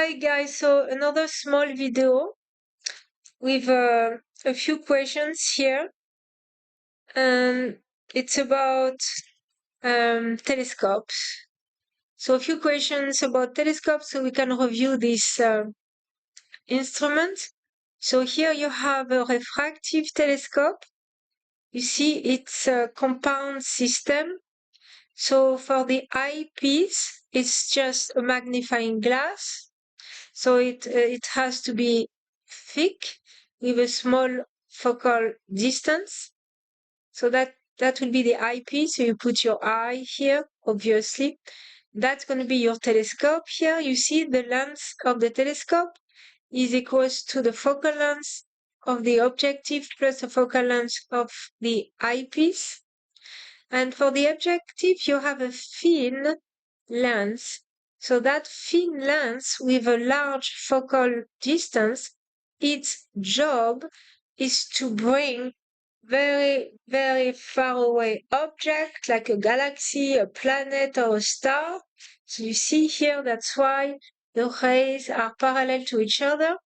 Hi guys, so another small video with a few questions here, and it's about telescopes. So a few questions about telescopes so we can review this instrument. So here you have a refractive telescope. You see it's a compound system. So for the eyepiece, it's just a magnifying glass. So it has to be thick with a small focal distance. So that will be the eyepiece. So you put your eye here, obviously. That's going to be your telescope here. You see the length of the telescope is equals to the focal length of the objective plus the focal length of the eyepiece. And for the objective, you have a thin lens. So that thin lens with a large focal distance, its job is to bring very, very far away object like a galaxy, a planet, or a star. So you see here, that's why the rays are parallel to each other,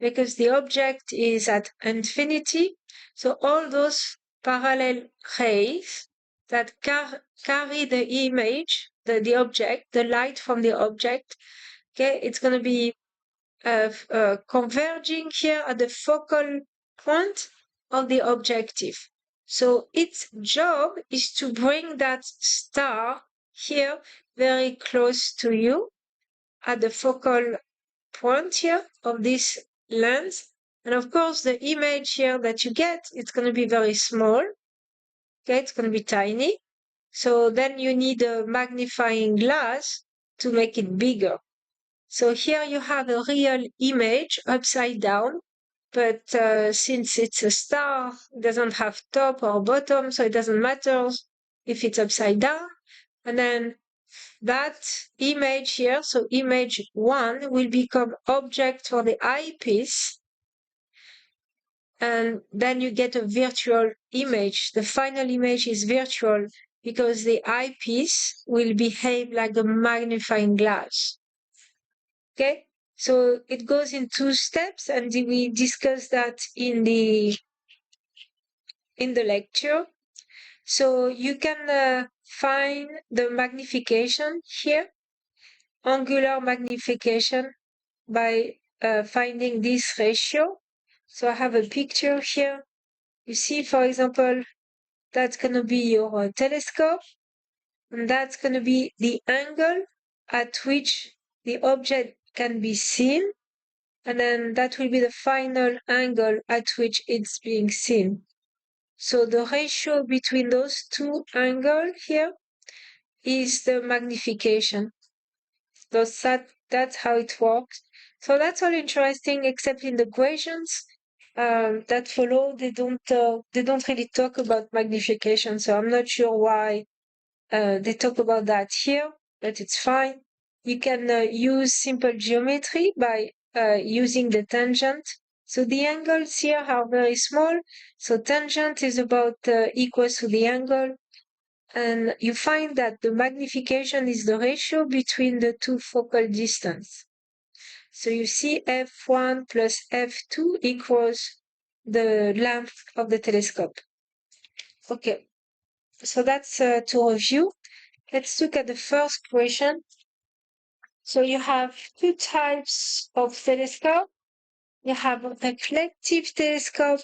because the object is at infinity. So all those parallel rays that carry the image, the object, the light from the object, okay, it's going to be converging here at the focal point of the objective. So its job is to bring that star here very close to you at the focal point here of this lens. And of course, the image here that you get, it's going to be very small. Okay, it's going to be tiny. So then you need a magnifying glass to make it bigger. So here you have a real image upside down, but since it's a star, it doesn't have top or bottom, so it doesn't matter if it's upside down. And then that image here, so image 1, will become object for the eyepiece, and then you get a virtual image. The final image is virtual because the eyepiece will behave like a magnifying glass. Okay, so it goes in 2 steps, and we discussed that in the lecture. So you can find the magnification here, angular magnification, by finding this ratio. So I have a picture here. You see, for example, that's going to be your telescope, and that's going to be the angle at which the object can be seen, and then that will be the final angle at which it's being seen. So the ratio between those two angles here is the magnification. So that's how it works. So that's all interesting, except in the equations that follow, they don't really talk about magnification. So I'm not sure why they talk about that here, but it's fine. You can use simple geometry by using the tangent. So the angles here are very small. So tangent is about equals to the angle. And you find that the magnification is the ratio between the two focal distance. So you see f1 plus f2 equals the length of the telescope. Okay, so that's to review. Let's look at the first question. So you have 2 types of telescope. You have a reflective telescope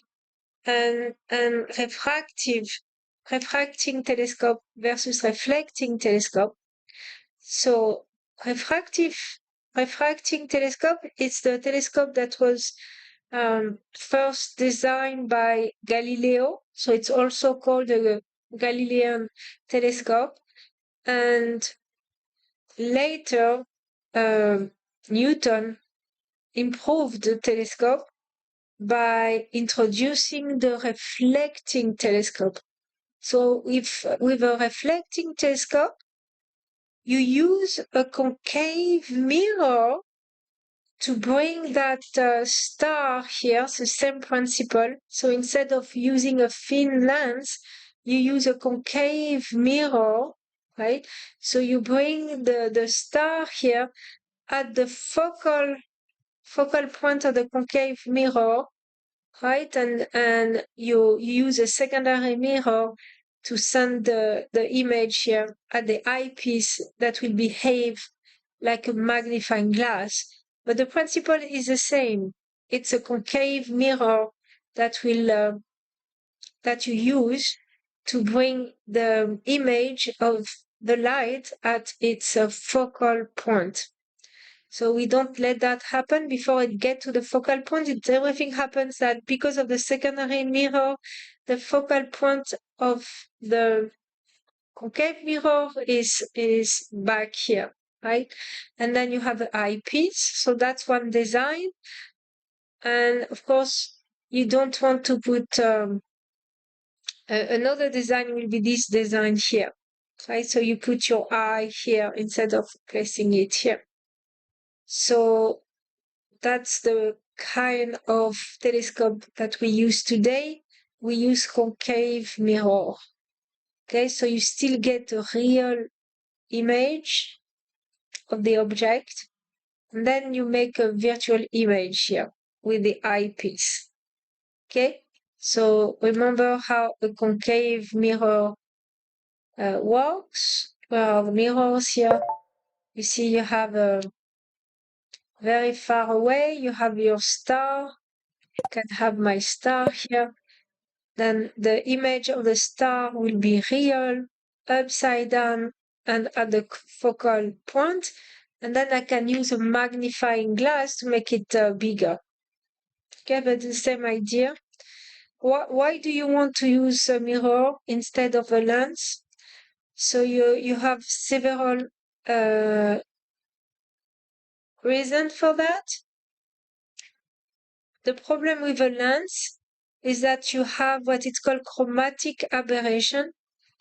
and refracting telescope versus reflecting telescope. So refracting telescope is the telescope that was first designed by Galileo. So it's also called a Galilean telescope. And later, Newton improved the telescope by introducing the reflecting telescope. So with a reflecting telescope, you use a concave mirror to bring that star here, the same principle. So instead of using a thin lens, you use a concave mirror, right? So you bring the star here at the focal point of the concave mirror, right? And you use a secondary mirror to send the image here at the eyepiece that will behave like a magnifying glass. But the principle is the same. It's a concave mirror that will that you use to bring the image of the light at its focal point. So we don't let that happen before it gets to the focal point. Everything happens that because of the secondary mirror, the focal point of the concave mirror is back here, right? And then you have the eyepiece. So that's one design. And of course, you don't want to put another design will be this design here, right? So you put your eye here instead of placing it here. So that's the kind of telescope that we use today. We use concave mirror. Okay, so you still get a real image of the object, and then you make a virtual image here with the eyepiece. Okay, so remember how a concave mirror works. Well, the mirrors here, you see you have a very far away, you have your star. I can have my star here. Then the image of the star will be real, upside down, and at the focal point. And then I can use a magnifying glass to make it bigger. Okay, but the same idea. Why do you want to use a mirror instead of a lens? So you have several reasons for that. The problem with a lens is that you have what is called chromatic aberration.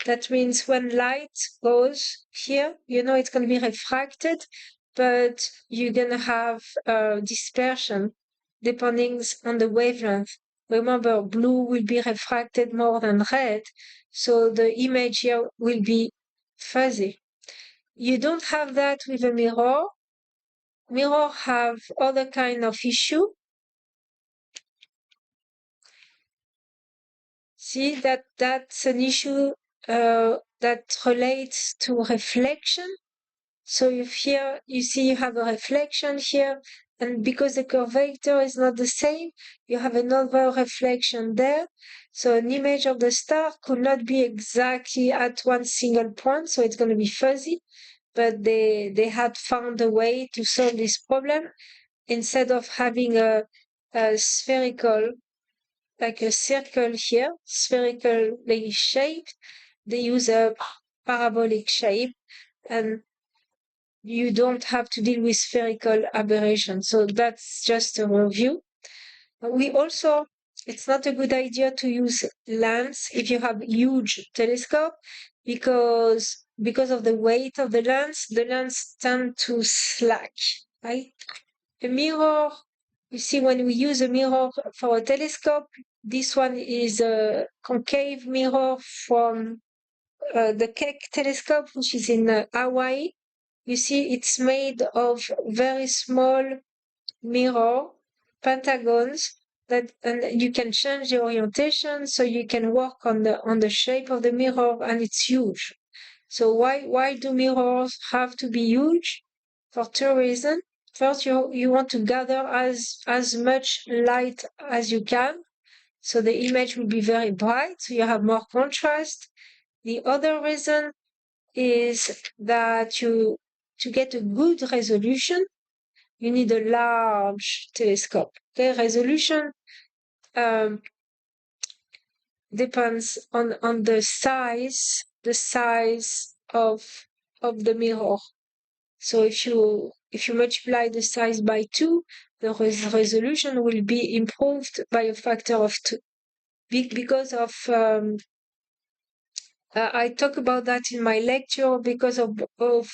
That means when light goes here, it's going to be refracted, but you're going to have dispersion depending on the wavelength. Remember, blue will be refracted more than red, so the image here will be fuzzy. You don't have that with a mirror. Mirror have other kind of issue. See that's an issue that relates to reflection. So if here you see you have a reflection here, and because the curvature is not the same, you have another reflection there. So an image of the star could not be exactly at one single point, so it's going to be fuzzy. But they had found a way to solve this problem. Instead of having a spherical, like a circle here, spherically shaped, they use a parabolic shape, and you don't have to deal with spherical aberration. So that's just a review. We also, it's not a good idea to use lens if you have huge telescope, because of the weight of the lens tend to slack, right? A mirror, you see, when we use a mirror for a telescope, this one is a concave mirror from the Keck telescope, which is in Hawaii. You see, it's made of very small mirror pentagons and you can change the orientation, so you can work on the shape of the mirror, and it's huge. So why do mirrors have to be huge? For two reasons. First, you want to gather as much light as you can, so the image will be very bright, so you have more contrast. The other reason is that to get a good resolution, you need a large telescope. Okay, resolution depends on the size of the mirror. So if you multiply the size by 2, the resolution will be improved by a factor of 2. Because of I talk about that in my lecture, because of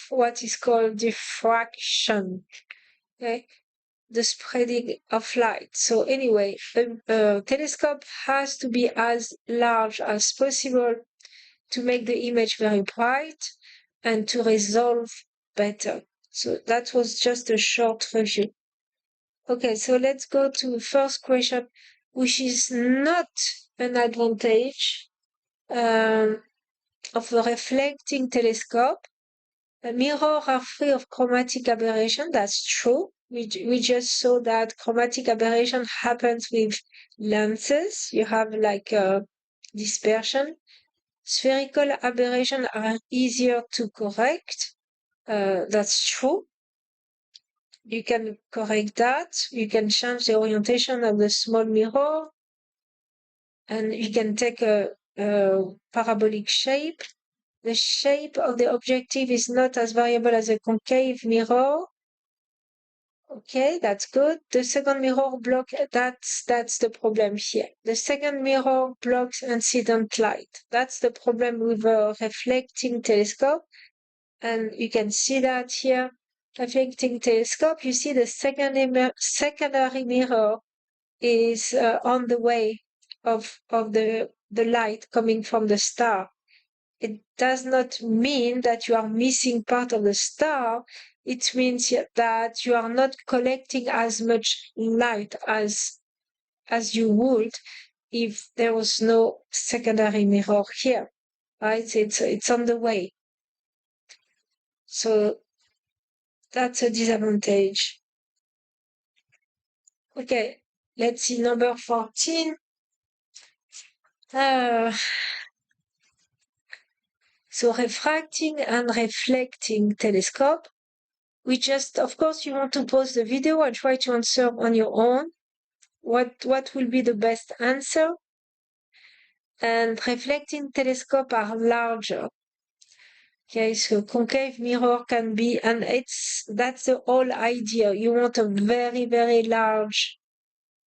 what is called diffraction. Okay, the spreading of light. So anyway, a telescope has to be as large as possible to make the image very bright and to resolve better. So that was just a short review. Okay, so let's go to the first question, which is not an advantage of a reflecting telescope. Mirrors are free of chromatic aberration. That's true. We just saw that chromatic aberration happens with lenses. You have like a dispersion. Spherical aberration are easier to correct. That's true. You can correct that. You can change the orientation of the small mirror, and you can take a parabolic shape. The shape of the objective is not as variable as a concave mirror. Okay, that's good. The second mirror block, that's the problem here. The second mirror blocks incident light. That's the problem with a reflecting telescope. And you can see that here. Reflecting telescope, you see the secondary mirror is on the way of the light coming from the star. It does not mean that you are missing part of the star. It means that you are not collecting as much light as you would if there was no secondary mirror here, right? It's on the way. So that's a disadvantage. Okay, let's see number 14. So refracting and reflecting telescope. Of course, you want to pause the video and try to answer on your own. What will be the best answer? And reflecting telescope are larger. Okay, so concave mirror can be, and that's the whole idea. You want a very, very large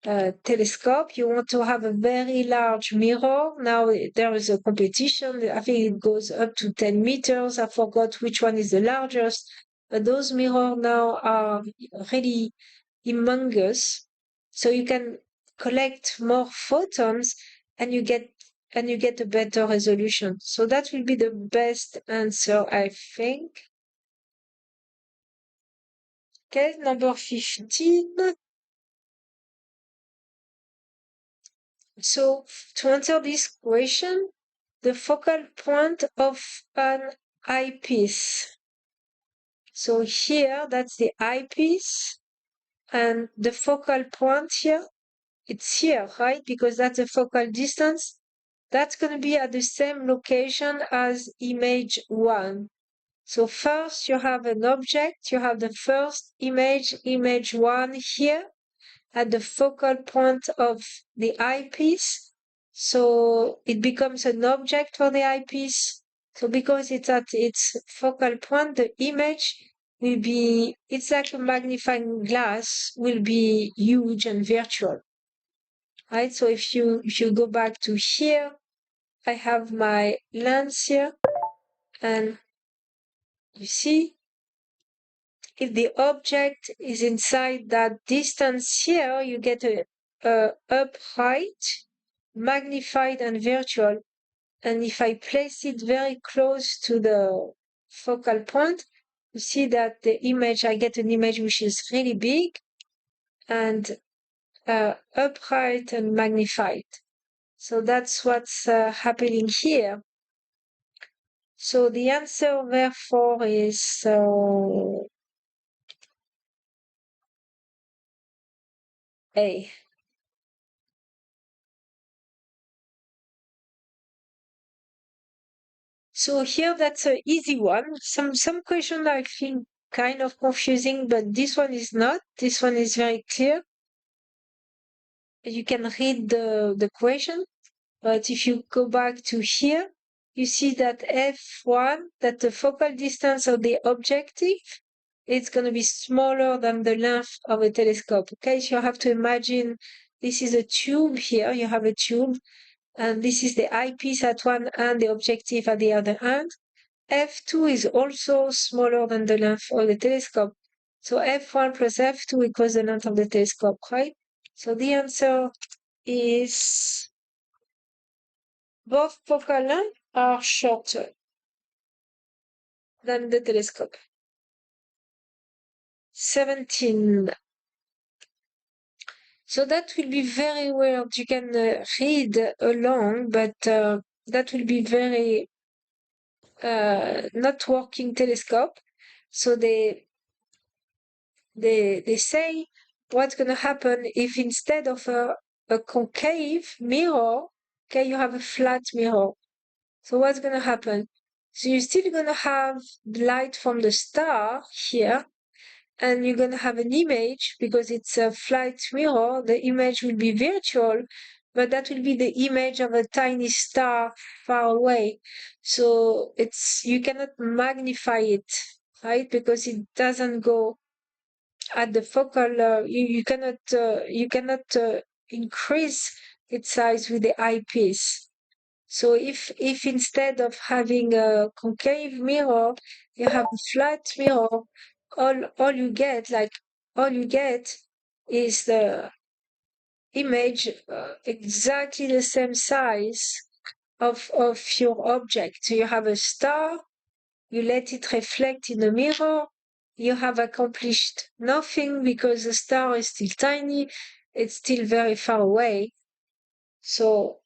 telescope. You want to have a very large mirror. Now there is a competition. I think it goes up to 10 meters. I forgot which one is the largest. But those mirrors now are really humongous. So you can collect more photons and you get a better resolution. So that will be the best answer, I think. Okay, number 15. So to answer this question, the focal point of an eyepiece. So here, that's the eyepiece, and the focal point here, it's here, right? Because that's the focal distance. That's going to be at the same location as image 1. So first you have an object, you have the first image, image 1 here, at the focal point of the eyepiece. So it becomes an object for the eyepiece. So because it's at its focal point, the image will be, it's like a magnifying glass, will be huge and virtual. Right? So if you go back to here, I have my lens here, and you see, if the object is inside that distance here, you get a upright, magnified, and virtual. And if I place it very close to the focal point, you see that I get an image which is really big and upright and magnified. So that's what's happening here. So the answer, therefore, is A. So here, that's an easy one. Some questions I think kind of confusing, but this one is not. This one is very clear. You can read the question. But if you go back to here, you see that f1, that the focal distance of the objective, it's going to be smaller than the length of a telescope. Okay, so you have to imagine this is a tube here. You have a tube, and this is the eyepiece at one end, the objective at the other end. f2 is also smaller than the length of the telescope. So f1 plus f2 equals the length of the telescope, right? So the answer is both focal lengths are shorter than the telescope. 17. So that will be very weird. You can read along, but that will be very not working telescope. So they say what's gonna happen if instead of a concave mirror, okay, you have a flat mirror. So what's gonna happen? So you're still gonna have the light from the star here, and you're gonna have an image because it's a flat mirror. The image will be virtual, but that will be the image of a tiny star far away. So you cannot magnify it, right? Because it doesn't go at the focal. You cannot increase its size with the eyepiece. So if instead of having a concave mirror, you have a flat mirror, all you get is the image exactly the same size of your object. So you have a star, you let it reflect in the mirror, you have accomplished nothing because the star is still tiny, it's still very far away. So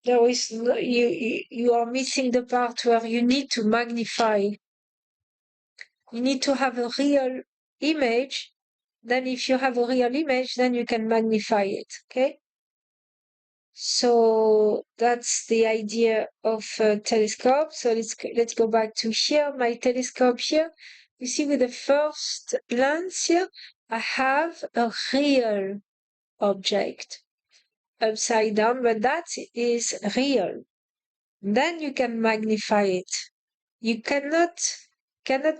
there is no, you are missing the part where you need to magnify. You need to have a real image. Then if you have a real image, then you can magnify it. Okay. So that's the idea of a telescope. So let's go back to here. My telescope here. You see with the first lens here, I have a real object upside down, but that is real. Then you can magnify it. You cannot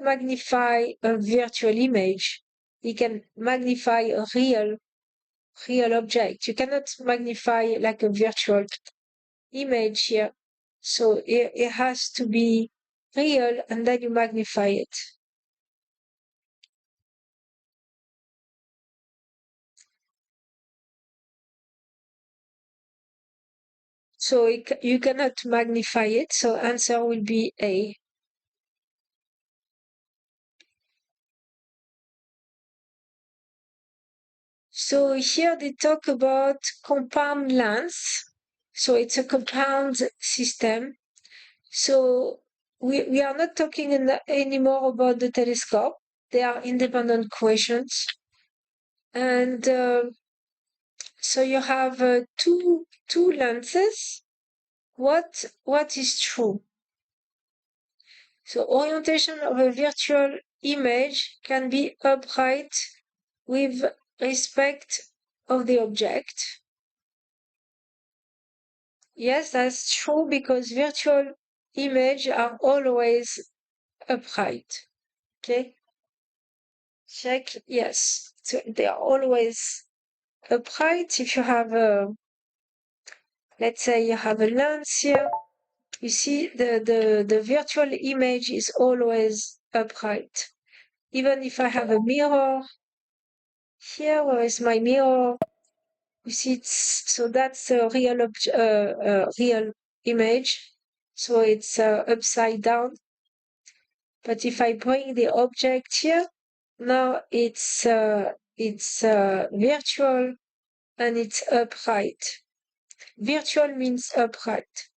magnify a virtual image. You can magnify a real object. You cannot magnify like a virtual image here. So it has to be real, and then you magnify it. So you cannot magnify it. So answer will be A. So here they talk about compound lens. So it's a compound system. So we are not talking anymore about the telescope. They are independent questions. And so you have two lenses. What is true? So orientation of a virtual image can be upright with respect of the object. Yes, that's true because virtual images are always upright. Okay? Check, yes. So they are always upright. If you have let's say you have a lens here, you see the virtual image is always upright. Even if I have a mirror here, where is my mirror? You see, so that's a real image. So it's upside down. But if I bring the object here, now it's virtual and it's upright. Virtual means upright.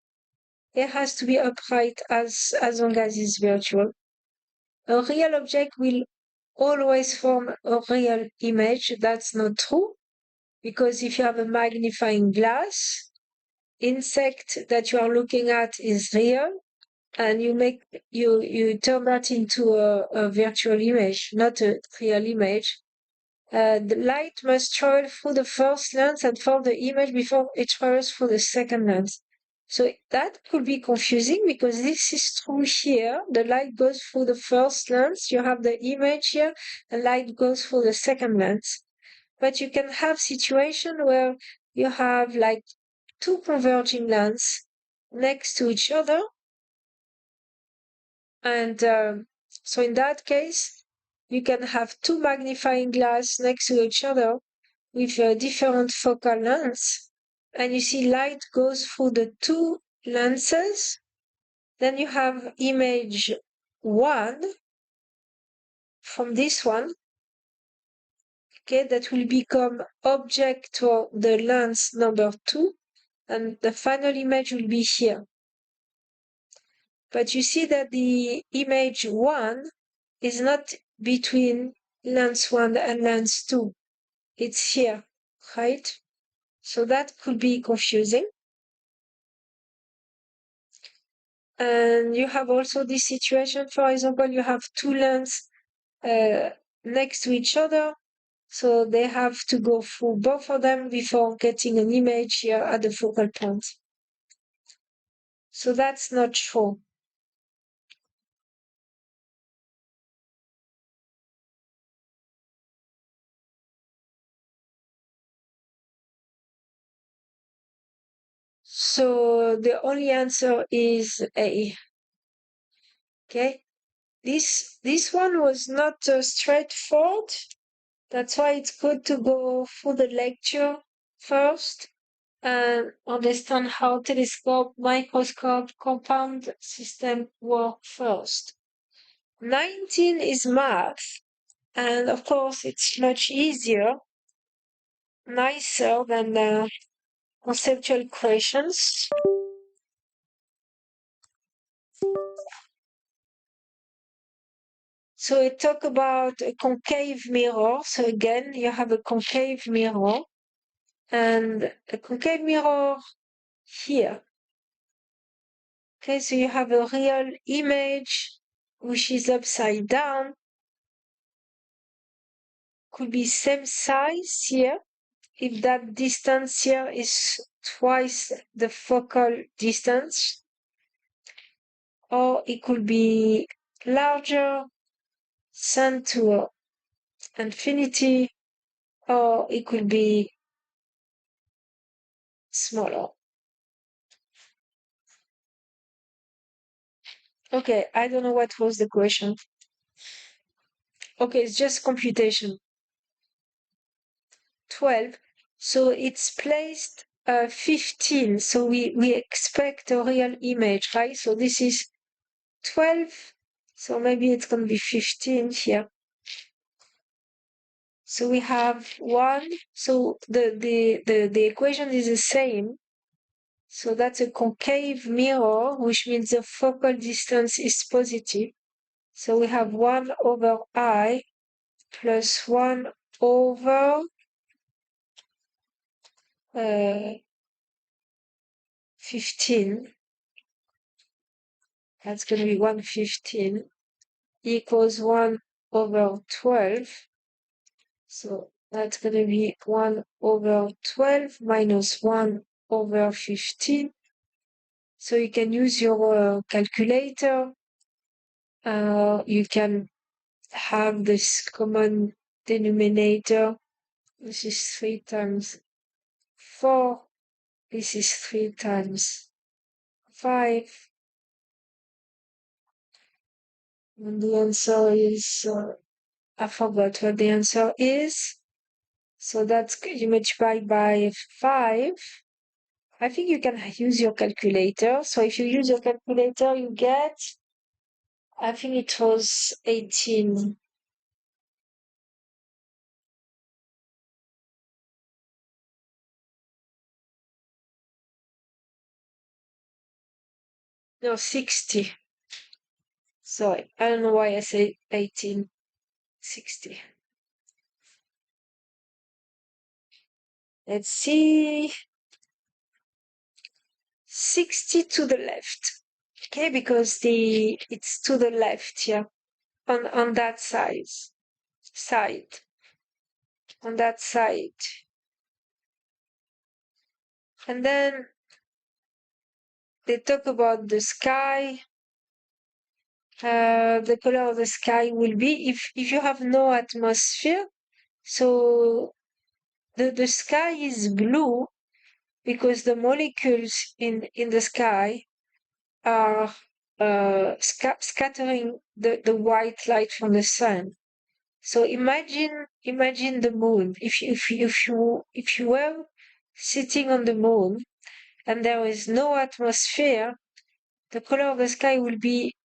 It has to be upright as long as it's virtual. A real object will always form a real image. That's not true because if you have a magnifying glass, insect that you are looking at is real, and you turn that into a virtual image, not a real image. The light must travel through the first lens and form the image before it travels through the second lens. So that could be confusing because this is true here. The light goes through the first lens. You have the image here. The light goes through the second lens. But you can have situation where you have like two converging lenses next to each other. And so in that case, you can have two magnifying glass next to each other with a different focal length. And you see light goes through the two lenses. Then you have image 1 from this one. Okay, that will become object for the lens number 2, and the final image will be here. But you see that the image 1 is not between lens 1 and lens 2. It's here, right? So that could be confusing. And you have also this situation, for example, you have two lenses next to each other. So they have to go through both of them before getting an image here at the focal point. So that's not true. So the only answer is A. Okay, this one was not straightforward. That's why it's good to go through the lecture first and understand how telescope, microscope, compound system work first. 19 is math, and of course it's much easier, nicer than conceptual questions. So we talk about a concave mirror. So again, you have a concave mirror and a concave mirror here. Okay, so you have a real image which is upside down. Could be same size here. If that distance here is twice the focal distance, or it could be larger, sent to infinity, or it could be smaller. Okay, I don't know what was the question. Okay, it's just computation. 12. So it's placed 15. So we expect a real image, right? So this is 12. So maybe it's going to be 15 here. So we have 1. So the equation is the same. So that's a concave mirror, which means the focal distance is positive. So we have 1 over I plus 1 over 15. That's going to be 115 equals 1 over 12. So that's going to be 1 over 12 minus 1 over 15. So you can use your calculator. You can have this common denominator. This is 3 times 4. This is 3 times 5. And the answer is, I forgot what the answer is. So that's, you multiply by 5. I think you can use your calculator. So if you use your calculator, you get, I think it was 18. No, 60. Sorry, I don't know why I say 18. 60. Let's see. 60 to the left. Okay, because it's to the left here. On that side. On that side. And then they talk about the sky. The color of the sky will be if you have no atmosphere. So the sky is blue because the molecules in the sky are scattering the white light from the sun. So imagine the moon. If you were sitting on the moon and there is no atmosphere, the color of the sky will be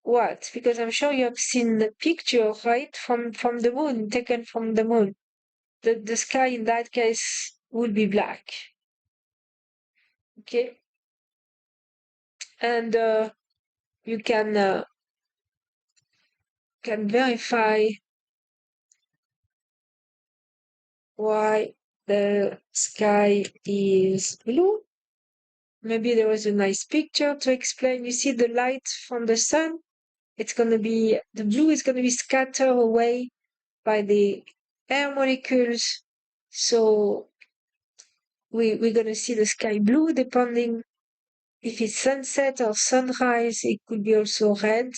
what? Because I'm sure you have seen the picture, right, from the moon, taken from the moon. the sky in that case will be black. Okay, and you can verify why the sky is blue. Maybe there was a nice picture to explain. You see the light from the sun, the blue is going to be scattered away by the air molecules. So we're going to see the sky blue depending if it's sunset or sunrise. It could be also red.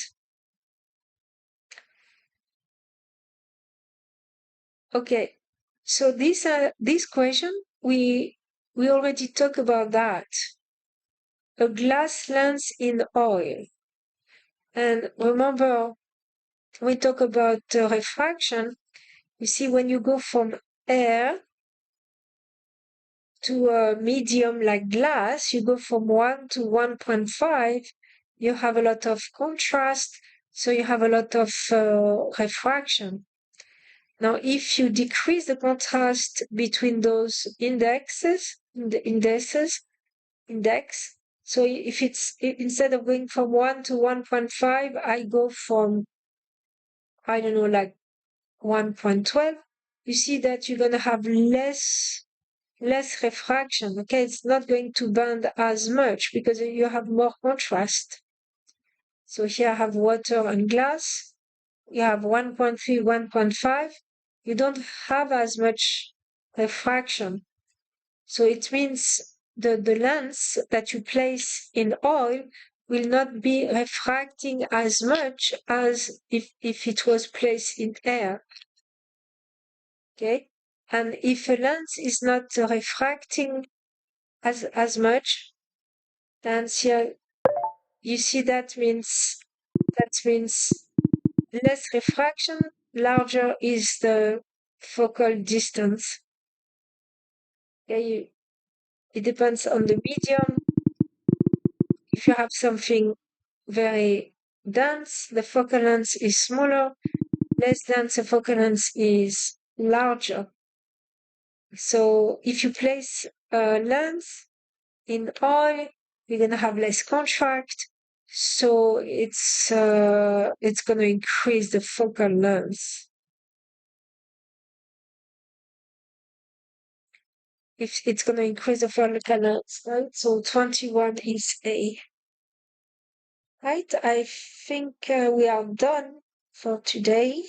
Okay, so this question, we already talked about that. A glass lens in oil. And remember, we talk about refraction. You see, when you go from air to a medium like glass, you go from 1 to 1.5, you have a lot of contrast, so you have a lot of refraction. Now, if you decrease the contrast between those index, so if it's instead of going from 1 to 1.5, I go from, I don't know, like 1.12, you see that you're going to have less refraction. Okay, it's not going to bend as much because you have more contrast. So here I have water and glass. You have 1.3, 1.5. You don't have as much refraction. So it means the lens that you place in oil will not be refracting as much as if it was placed in air. Okay, and if a lens is not refracting as much, then here you see that means less refraction, larger is the focal distance. Okay, it depends on the medium. If you have something very dense, the focal length is smaller. Less dense, the focal length is larger. So if you place a lens in oil, you're gonna have less contrast. So it's gonna increase the focal length. If it's gonna increase the focal length, right? So 21 is A. Right, I think we are done for today.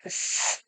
Yes.